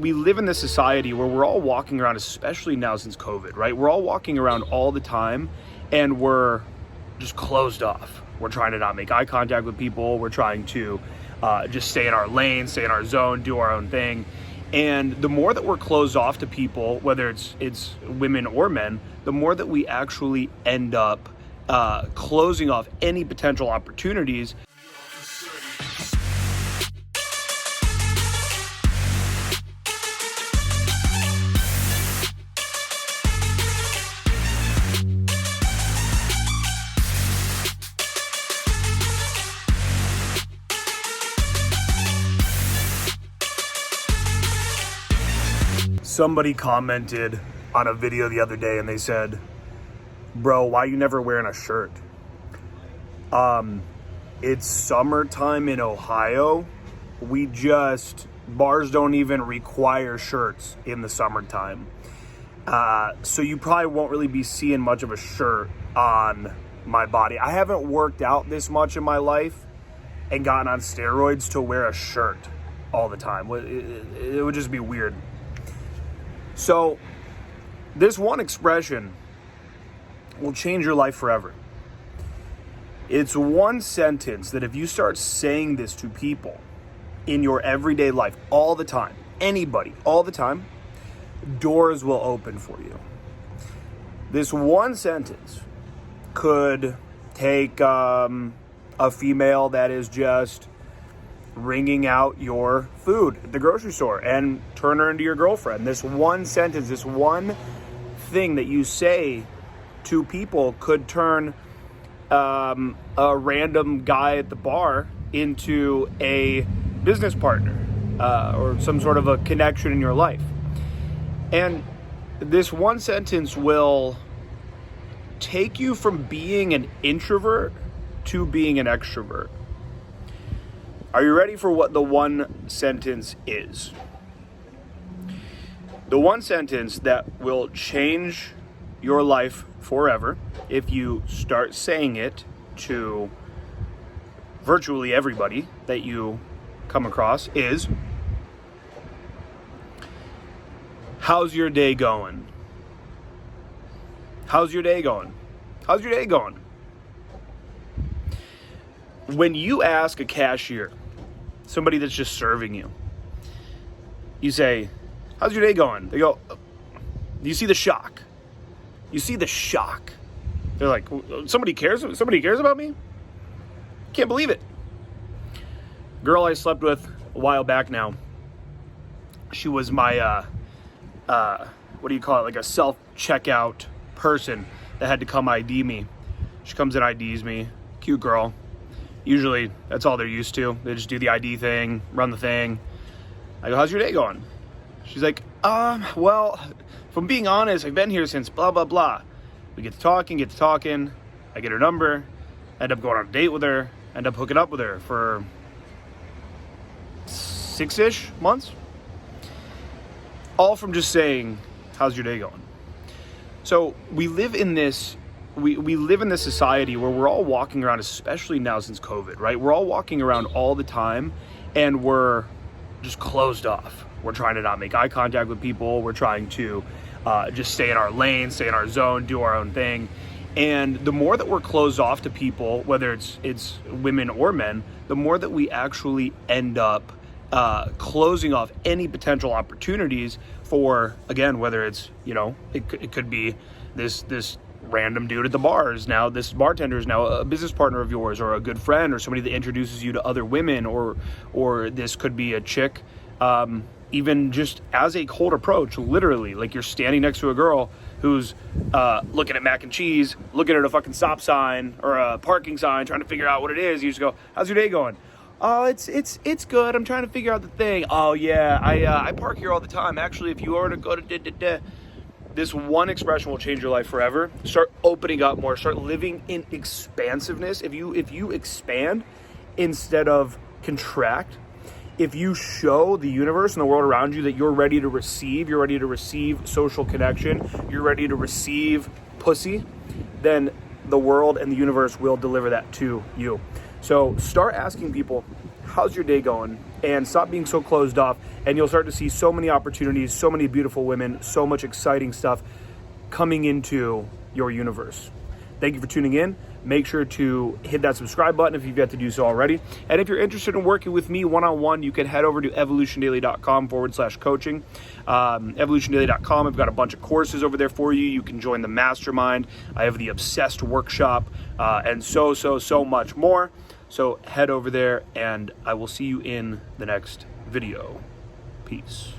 we live in this society where we're all walking around, especially now since COVID, right? We're all walking around all the time and we're just closed off. We're trying to not make eye contact with people. We're trying to just stay in our lane, stay in our zone, do our own thing. And the more that we're closed off to people, whether it's women or men, the more that we actually end up closing off any potential opportunities. Somebody commented on a video the other day and they said, bro, why you never wearing a shirt? It's summertime in Ohio. Bars don't even require shirts in the summertime. So you probably won't really be seeing much of a shirt on my body. I haven't worked out this much in my life and gotten on steroids to wear a shirt all the time. It would just be weird. So this one expression will change your life forever. It's one sentence that if you start saying this to people in your everyday life all the time, anybody, all the time, doors will open for you. This one sentence could take a female that is just wringing out your food at the grocery store and turn her into your girlfriend. This one sentence, this one thing that you say to people could turn a random guy at the bar into a business partner or some sort of a connection in your life. And this one sentence will take you from being an introvert to being an extrovert. Are you ready for what the one sentence is? The one sentence that will change your life forever if you start saying it to virtually everybody that you come across is, how's your day going? How's your day going? How's your day going? When you ask a cashier, somebody that's just serving you, you say, how's your day going? They go, do you see the shock? You see the shock. They're like, somebody cares about me? Can't believe it. Girl I slept with a while back now, she was my, what do you call it? Like a self-checkout person that had to come ID me. She comes and IDs me. Cute girl. Usually, that's all they're used to. They just do the ID thing, run the thing. I go, how's your day going? She's like, well, if I'm being honest, I've been here since blah, blah, blah. We get to talking. I get her number, end up going on a date with her, end up hooking up with her for 6-ish months. All from just saying, how's your day going? So we live in this We live in this society where we're all walking around, especially now since COVID, right? We're all walking around all the time and we're just closed off. We're trying to not make eye contact with people. We're trying to just stay in our lane, stay in our zone, do our own thing. And the more that we're closed off to people, whether it's women or men, the more that we actually end up closing off any potential opportunities for, again, whether it's, it could be this random dude at the bar is now, this bartender is now a business partner of yours, or a good friend, or somebody that introduces you to other women, or this could be a chick, even just as a cold approach, literally, like you're standing next to a girl who's looking at mac and cheese, looking at a fucking stop sign or a parking sign, trying to figure out what it is. You just go, how's your day going? Oh, it's good. I'm trying to figure out the thing. Oh yeah, I park here all the time. Actually, if you were to go to this one expression will change your life forever. Start opening up more. Start living in expansiveness. If you expand instead of contract, if you show the universe and the world around you that you're ready to receive social connection, you're ready to receive pussy, then the world and the universe will deliver that to you. So start asking people, how's your day going? and stop being so closed off, and you'll start to see so many opportunities, so many beautiful women, so much exciting stuff coming into your universe. Thank you for tuning in. Make sure to hit that subscribe button if you've yet to do so already. And if you're interested in working with me one-on-one, you can head over to evolutiondaily.com/coaching. Evolutiondaily.com, I've got a bunch of courses over there for you. You can join the mastermind. I have the Obsessed workshop, and so much more. So head over there, and I will see you in the next video. Peace.